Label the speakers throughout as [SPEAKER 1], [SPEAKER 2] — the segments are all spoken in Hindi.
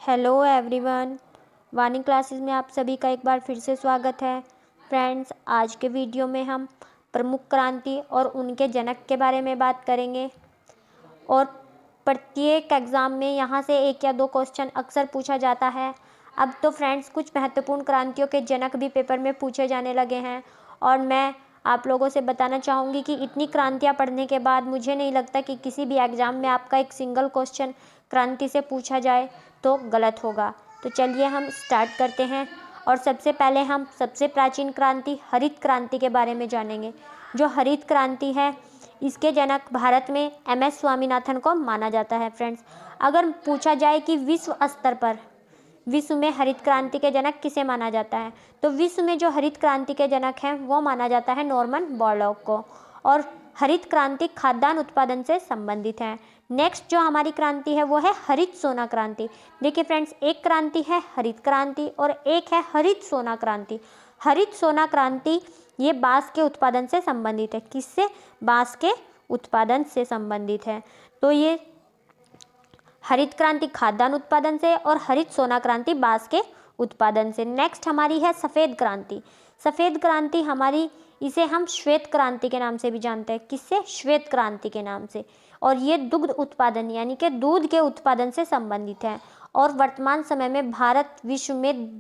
[SPEAKER 1] हेलो एवरीवन, वाणी क्लासेस में आप सभी का एक बार फिर से स्वागत है। फ्रेंड्स, आज के वीडियो में हम प्रमुख क्रांति और उनके जनक के बारे में बात करेंगे। और प्रत्येक एग्ज़ाम में यहाँ से एक या दो क्वेश्चन अक्सर पूछा जाता है। अब तो फ्रेंड्स कुछ महत्वपूर्ण क्रांतियों के जनक भी पेपर में पूछे जाने लगे हैं और मैं आप लोगों से बताना चाहूँगी कि इतनी क्रांतियाँ पढ़ने के बाद मुझे नहीं लगता कि किसी भी एग्ज़ाम में आपका एक सिंगल क्वेश्चन क्रांति से पूछा जाए तो गलत होगा। तो चलिए हम स्टार्ट करते हैं और सबसे पहले हम सबसे प्राचीन क्रांति हरित क्रांति के बारे में जानेंगे। जो हरित क्रांति है इसके जनक भारत में MS स्वामीनाथन को माना जाता है। फ्रेंड्स, अगर पूछा जाए कि विश्व स्तर पर विश्व में हरित क्रांति के जनक किसे माना जाता है, तो विश्व में जो हरित क्रांति के जनक हैं वो माना जाता है नॉर्मन बोरलॉग को। और हरित क्रांति खाद्यान्न उत्पादन से संबंधित है। नेक्स्ट जो हमारी क्रांति है वो है हरित सोना क्रांति। देखिए फ्रेंड्स, एक क्रांति है हरित क्रांति और एक है हरित सोना क्रांति। हरित सोना क्रांति ये बांस के उत्पादन से संबंधित है। किससे? बांस के उत्पादन से संबंधित है। तो ये हरित क्रांति खाद्यान्न उत्पादन से और हरित सोना क्रांति बांस के उत्पादन से। नेक्स्ट हमारी है सफ़ेद क्रांति। सफ़ेद क्रांति हमारी, इसे हम श्वेत क्रांति के नाम से भी जानते हैं। किससे? श्वेत क्रांति के नाम से। और ये दुग्ध उत्पादन यानी कि दूध के उत्पादन से संबंधित है। और वर्तमान समय में भारत विश्व में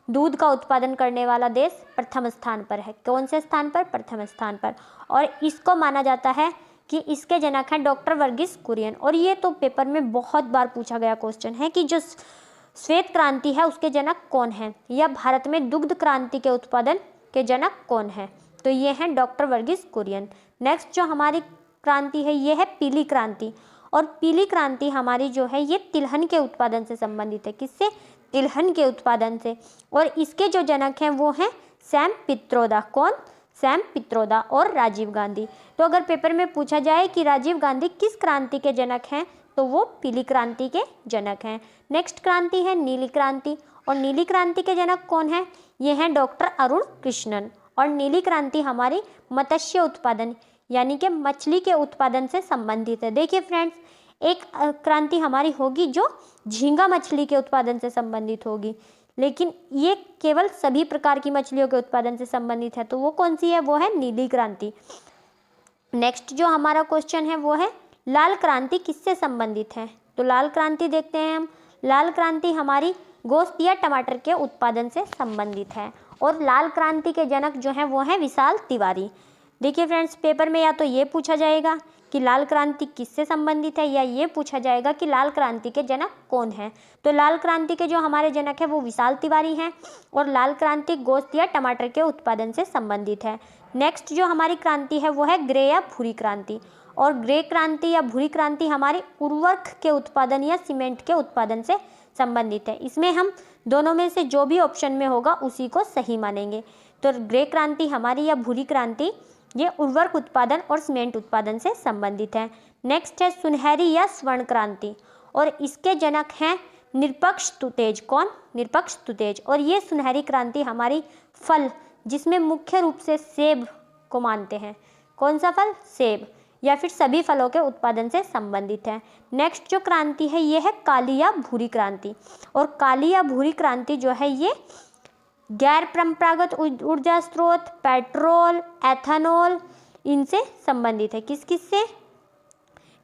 [SPEAKER 1] दूध का उत्पादन करने वाला देश प्रथम स्थान पर है। कौन से स्थान पर? प्रथम स्थान पर। और इसको माना जाता है कि इसके जनक हैं डॉक्टर वर्गीस कुरियन। और ये तो पेपर में बहुत बार पूछा गया क्वेश्चन है कि जो श्वेत क्रांति है उसके जनक कौन हैं, या भारत में दुग्ध क्रांति के उत्पादन के जनक कौन है, तो ये हैं डॉक्टर वर्गीस कुरियन। नेक्स्ट जो हमारी क्रांति है ये है पीली क्रांति। और पीली क्रांति हमारी जो है ये तिलहन के उत्पादन से संबंधित है। किससे? तिलहन के उत्पादन से। और इसके जो जनक हैं वो हैं सैम पित्रोदा। कौन? सैम पित्रोदा और राजीव गांधी। तो अगर पेपर में पूछा जाए कि राजीव गांधी किस क्रांति के जनक हैं, तो वो पीली क्रांति के जनक हैं। नेक्स्ट क्रांति है नीली क्रांति। और नीली क्रांति के जनक कौन है? ये हैं डॉक्टर अरुण कृष्णन। और नीली क्रांति हमारी मत्स्य उत्पादन यानी कि मछली के उत्पादन से संबंधित है। देखिए फ्रेंड्स, एक क्रांति हमारी होगी जो झींगा मछली के उत्पादन से संबंधित होगी, लेकिन ये केवल सभी प्रकार की मछलियों के उत्पादन से संबंधित है। तो वो कौन सी है? वो है नीली क्रांति। नेक्स्ट जो हमारा क्वेश्चन है वो है लाल क्रांति किससे संबंधित है। तो लाल क्रांति देखते हैं हम। लाल क्रांति हमारी गोश्त या टमाटर के उत्पादन से संबंधित है। और लाल क्रांति के जनक जो हैं वो हैं विशाल तिवारी। देखिए फ्रेंड्स, पेपर में या तो ये पूछा जाएगा कि लाल क्रांति किससे संबंधित है, या ये पूछा जाएगा कि लाल क्रांति के जनक कौन हैं। तो लाल क्रांति के जो हमारे जनक हैं वो विशाल तिवारी हैं। और लाल क्रांति गोश्त या टमाटर के उत्पादन से संबंधित है। नेक्स्ट जो हमारी क्रांति है वो है ग्रे या भूरी क्रांति। और ग्रे क्रांति या भूरी क्रांति हमारी उर्वरक के उत्पादन या सीमेंट के उत्पादन से संबंधित है। इसमें हम दोनों में से जो भी ऑप्शन में होगा उसी को सही मानेंगे। तो ग्रे क्रांति हमारी या भूरी क्रांति ये उर्वरक उत्पादन और सीमेंट उत्पादन से संबंधित है। नेक्स्ट है सुनहरी या स्वर्ण क्रांति। और इसके जनक हैं निरपक्ष तुतेज। कौन? निरपक्ष तुतेज। और ये सुनहरी क्रांति हमारी फल, जिसमें मुख्य रूप से सेब को मानते हैं। कौन सा फल? सेब, या फिर सभी फलों के उत्पादन से संबंधित है। नेक्स्ट जो क्रांति है ये है काली या भूरी क्रांति। और काली या भूरी क्रांति जो है ये गैर परंपरागत ऊर्जा स्रोत, पेट्रोल, एथेनॉल, इनसे संबंधित है। किस किस से?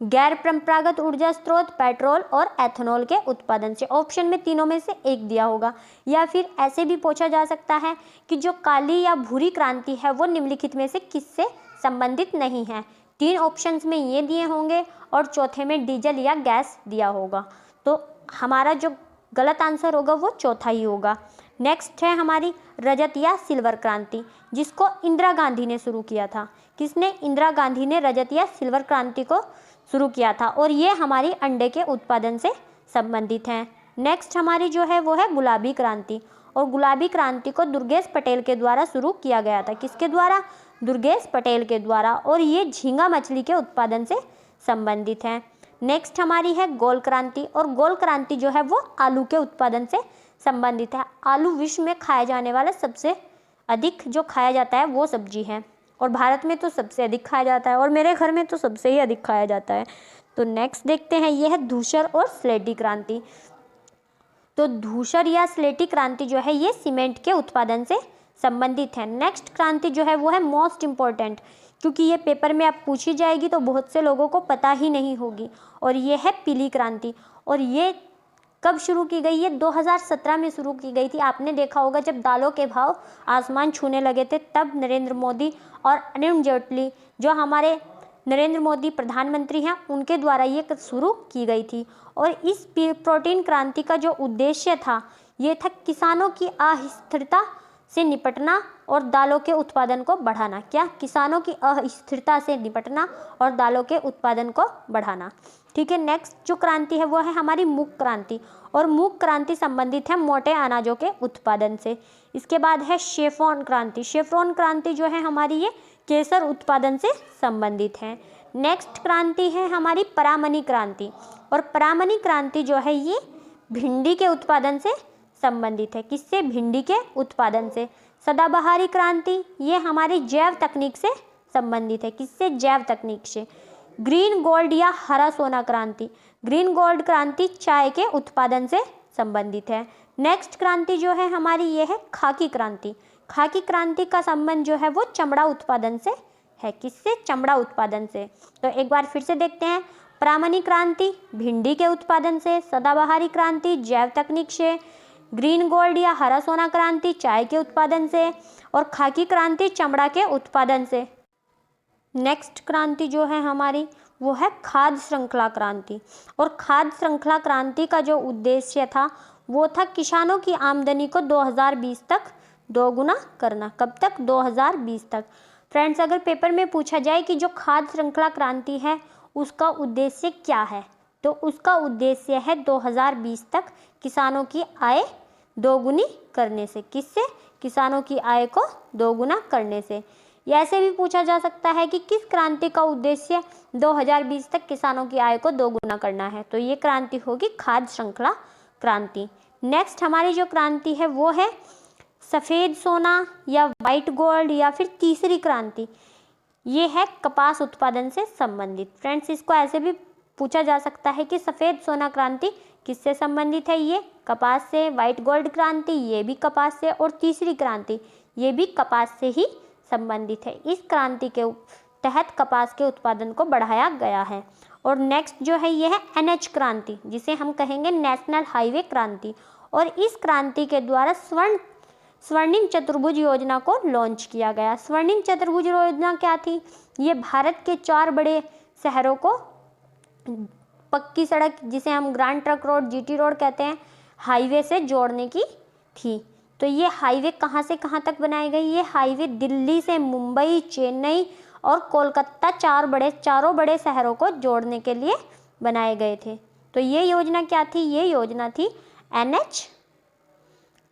[SPEAKER 1] गैर परंपरागत ऊर्जा स्रोत, पेट्रोल और एथेनॉल के उत्पादन से। ऑप्शन में तीनों में से एक दिया होगा। या फिर ऐसे भी पूछा जा सकता है कि जो काली या भूरी क्रांति है वो निम्नलिखित में से किससे संबंधित नहीं है। 3 ऑप्शंस में ये दिए होंगे और चौथे में डीजल या गैस दिया होगा। तो हमारा जो गलत आंसर होगा वो चौथा ही होगा। नेक्स्ट है हमारी रजत या सिल्वर क्रांति, जिसको इंदिरा गांधी ने शुरू किया था। किसने? इंदिरा गांधी ने रजत या सिल्वर क्रांति को शुरू किया था। और ये हमारी अंडे के उत्पादन से संबंधित है। नेक्स्ट हमारी जो है वो है गुलाबी क्रांति। और गुलाबी क्रांति को दुर्गेश पटेल के द्वारा शुरू किया गया था। किसके द्वारा? दुर्गेश पटेल के द्वारा। और ये झींगा मछली के उत्पादन से संबंधित है। नेक्स्ट हमारी है गोल क्रांति। और गोल क्रांति जो है वो आलू के उत्पादन से संबंधित है। आलू विश्व में खाए जाने वाले सबसे अधिक जो खाया जाता है वो सब्जी है। और भारत में तो सबसे अधिक खाया जाता है, और मेरे घर में तो सबसे ही अधिक खाया जाता है। तो नेक्स्ट देखते हैं, ये है धूसर और स्लेटी क्रांति। तो धूसर या स्लेटी क्रांति जो है ये सीमेंट के उत्पादन से संबंधित है। नेक्स्ट क्रांति जो है वो है मोस्ट इम्पॉर्टेंट, क्योंकि ये पेपर में अब पूछी जाएगी तो बहुत से लोगों को पता ही नहीं होगी, और ये है पीली क्रांति। और ये कब शुरू की गई? ये 2017 में शुरू की गई थी। आपने देखा होगा जब दालों के भाव आसमान छूने लगे थे, तब नरेंद्र मोदी और अरुण जेटली, जो हमारे नरेंद्र मोदी प्रधानमंत्री हैं, उनके द्वारा ये शुरू की गई थी। और इस प्रोटीन क्रांति का जो उद्देश्य था ये था किसानों की अस्थिरता से निपटना और दालों के उत्पादन को बढ़ाना। क्या? किसानों की अस्थिरता से निपटना और दालों के उत्पादन को बढ़ाना। ठीक है। नेक्स्ट जो क्रांति है वो है हमारी मूक क्रांति, और मूक क्रांति संबंधित है मोटे अनाजों के उत्पादन से। इसके बाद है शेफ्रॉन क्रांति। शेफ्रॉन क्रांति जो है हमारी ये केसर उत्पादन से संबंधित है। नेक्स्ट क्रांति है हमारी परामनी क्रांति, और परामनी क्रांति जो है ये भिंडी के उत्पादन से संबंधित है। किससे? भिंडी के उत्पादन से। सदाबहारी क्रांति ये हमारी जैव तकनीक से संबंधित है। किससे? जैव तकनीक से। ग्रीन गोल्ड या हरा सोना क्रांति, ग्रीन गोल्ड क्रांति चाय के उत्पादन से संबंधित है। नेक्स्ट क्रांति जो है हमारी ये है खाकी क्रांति। खाकी क्रांति का संबंध जो है वो चमड़ा उत्पादन से है। किससे? चमड़ा उत्पादन से। तो एक बार फिर से देखते हैं। परामनी क्रांति भिंडी के उत्पादन से, सदाबहारी क्रांति जैव तकनीक से, ग्रीन गोल्ड या हरा सोना क्रांति चाय के उत्पादन से, और खाकी क्रांति चमड़ा के उत्पादन से। नेक्स्ट क्रांति जो है हमारी वो है खाद्य श्रृंखला क्रांति, और खाद्य श्रृंखला क्रांति का जो उद्देश्य था वो था किसानों की आमदनी को 2020 तक दोगुना करना। कब तक? 2020 तक। फ्रेंड्स, अगर पेपर में पूछा जाए कि जो खाद्य श्रृंखला क्रांति है उसका उद्देश्य क्या है, तो उसका उद्देश्य है 2020 तक किसानों की आय दोगुनी करने से। किससे? किसानों की आय को दोगुना करने से। ऐसे भी पूछा जा सकता है कि किस क्रांति का उद्देश्य 2020 तक किसानों की आय को दोगुना करना है, तो ये क्रांति होगी खाद्य श्रृंखला क्रांति। नेक्स्ट हमारी जो क्रांति है वो है सफ़ेद सोना या वाइट गोल्ड, या फिर तीसरी क्रांति ये है कपास उत्पादन से संबंधित। फ्रेंड्स, इसको ऐसे भी पूछा जा सकता है कि सफ़ेद सोना क्रांति किससे संबंधित है? ये कपास से। वाइट गोल्ड क्रांति ये भी कपास से, और तीसरी क्रांति ये भी कपास से ही संबंधित है। इस क्रांति के तहत कपास के उत्पादन को बढ़ाया गया है। और नेक्स्ट जो है ये है NH क्रांति, जिसे हम कहेंगे नेशनल हाईवे क्रांति, और इस क्रांति के द्वारा स्वर्णिम चतुर्भुज योजना को लॉन्च किया गया। स्वर्णिम चतुर्भुज योजना क्या थी? ये भारत के 4 बड़े शहरों को पक्की सड़क, जिसे हम grand trunk road, GT road कहते हैं, हाईवे से जोड़ने की थी। तो ये हाईवे कहाँ से कहाँ तक बनाई गई? ये हाईवे दिल्ली से मुंबई, चेन्नई और कोलकाता चारों बड़े शहरों को जोड़ने के लिए बनाए गए थे। तो ये योजना क्या थी? ये योजना थी NH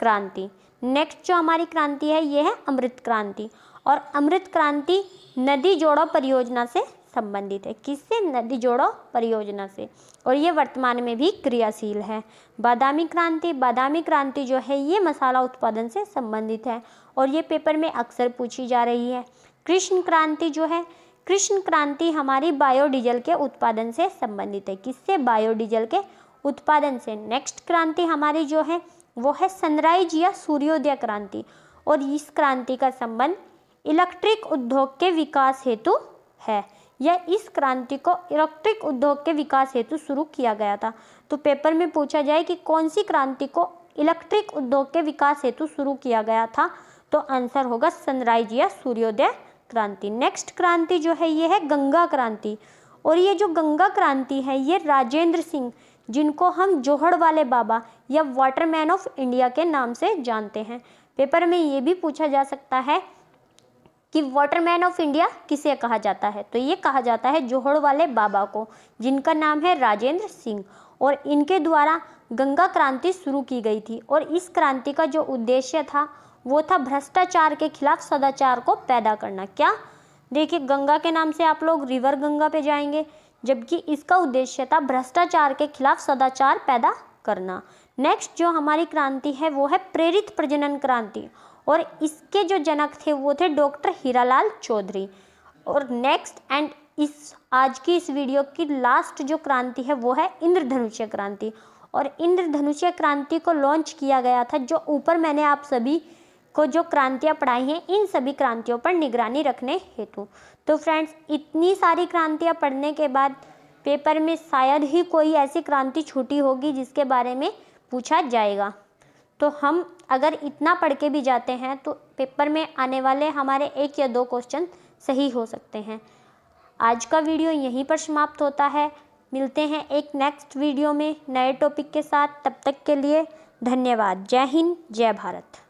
[SPEAKER 1] क्रांति। नेक्स्ट जो हमारी क्रांति है ये है अमृत क्रांति, और अमृत क्रांति नदी जोड़ो परियोजना से संबंधित है। किससे? नदी जोड़ो परियोजना से, और ये वर्तमान में भी क्रियाशील है। बादामी क्रांति, बादामी क्रांति जो है ये मसाला उत्पादन से संबंधित है, और ये पेपर में अक्सर पूछी जा रही है। कृष्ण क्रांति जो है, कृष्ण क्रांति हमारी बायोडीजल के उत्पादन से संबंधित है। किससे? बायोडीजल के उत्पादन से। नेक्स्ट क्रांति हमारी जो है वो है सनराइज या सूर्योदय क्रांति, और इस क्रांति का संबंध इलेक्ट्रिक उद्योग के विकास हेतु है, या इस क्रांति को इलेक्ट्रिक उद्योग के विकास हेतु शुरू किया गया था। तो पेपर में पूछा जाए कि कौन सी क्रांति को इलेक्ट्रिक उद्योग के विकास हेतु शुरू किया गया था, तो आंसर होगा सनराइज या सूर्योदय क्रांति। नेक्स्ट क्रांति जो है ये है गंगा क्रांति, और ये जो गंगा क्रांति है ये राजेंद्र सिंह, जिनको हम जोहड़ वाले बाबा या वाटरमैन ऑफ इंडिया के नाम से जानते हैं। पेपर में ये भी पूछा जा सकता है कि वाटरमैन ऑफ इंडिया किसे कहा जाता है, तो ये कहा जाता है जोहड़ वाले बाबा को, जिनका नाम है राजेंद्र सिंह, और इनके द्वारा गंगा क्रांति शुरू की गई थी। और इस क्रांति का जो उद्देश्य था वो था भ्रष्टाचार के खिलाफ सदाचार को पैदा करना। क्या? देखिए, गंगा के नाम से आप लोग रिवर गंगा पे जाएंगे, जबकि इसका उद्देश्य था भ्रष्टाचार के खिलाफ सदाचार पैदा करना। नेक्स्ट जो हमारी क्रांति है वो है प्रेरित प्रजनन क्रांति, और इसके जो जनक थे वो थे डॉक्टर हीरालाल चौधरी। और नेक्स्ट एंड आज की इस वीडियो की लास्ट जो क्रांति है वो है इंद्रधनुष्य क्रांति, और इंद्रधनुष्य क्रांति को लॉन्च किया गया था। जो ऊपर मैंने आप सभी को जो क्रांतियाँ पढ़ाई हैं, इन सभी क्रांतियों पर निगरानी रखने हेतु। तो फ्रेंड्स, इतनी सारी क्रांतियाँ पढ़ने के बाद पेपर में शायद ही कोई ऐसी क्रांति छूटी होगी जिसके बारे में पूछा जाएगा। तो हम अगर इतना पढ़ के भी जाते हैं तो पेपर में आने वाले हमारे 1 या 2 क्वेश्चन सही हो सकते हैं। आज का वीडियो यहीं पर समाप्त होता है। मिलते हैं एक नेक्स्ट वीडियो में नए टॉपिक के साथ। तब तक के लिए धन्यवाद। जय हिंद, जय भारत।